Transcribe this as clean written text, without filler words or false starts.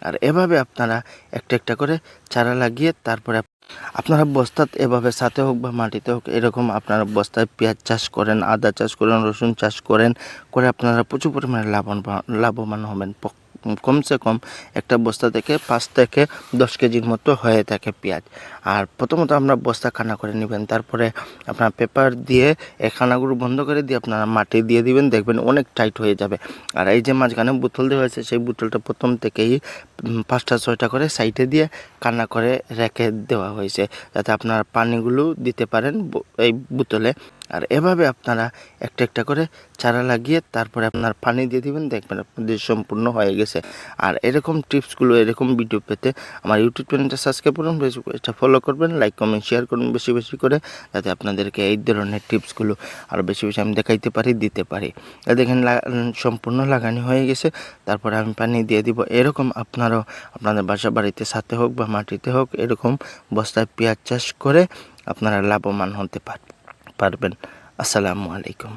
আর এভাবে আপনারা একটা একটা করে চারা লাগিয়ে তারপরে আপনারা বস্তাত এভাবে ছাদে হোক বা মাটিতে হোক এরকম আপনারা বস্তায় পেঁয়াজ চাষ করেন, আদা চাষ করেন, রসুন চাষ করেন, করে আপনারা প্রচুর পরিমাণে লাভবান হবেন। কমসে কম একটা বস্তা থেকে 5 থেকে 10 কেজির মতো হয়ে থাকে পেঁয়াজ। আর প্রথমত আমরা বস্তা খানা করে নেবেন, তারপরে আপনার পেপার দিয়ে এই খানাগুলো বন্ধ করে দিয়ে আপনারা মাটি দিয়ে দিবেন, দেখবেন অনেক টাইট হয়ে যাবে। আর এই যে মাঝখানে বোতল দেওয়া হয়েছে সেই বোতলটা প্রথম থেকেই 5টা 6টা করে সাইডে দিয়ে কান্না করে রেখে দেওয়া হয়েছে, যাতে আপনারা পানিগুলো দিতে পারেন এই বোতলে। আর এভাবে আপনারা একটা একটা করে চারা লাগিয়ে তারপরে আপনার পানি দিয়ে দিবেন, দেখবেন আপনাদের সম্পূর্ণ হয়ে গেছে। আর এরকম টিপসগুলো, এরকম ভিডিও পেতে আমার ইউটিউব চ্যানেলটা সাবস্ক্রাইব করুন, এটা ফলো করবেন, লাইক কমেন্ট শেয়ার করুন বেশি বেশি করে, যাতে আপনাদেরকে এই ধরনের টিপসগুলো আরও বেশি বেশি আমি দেখাইতে পারি, দিতে পারি। দেখেন সম্পূর্ণ লাগানো হয়ে গেছে, তারপরে আমি পানি দিয়ে দিব। এরকম আপনারাও আপনাদের বাসা বাড়িতে ছাদে হোক বা মাটিতে হোক এরকম বস্তায় পেঁয়াজ চাষ করে আপনারা লাভবান হতে পারবেন। আসসালামু আলাইকুম।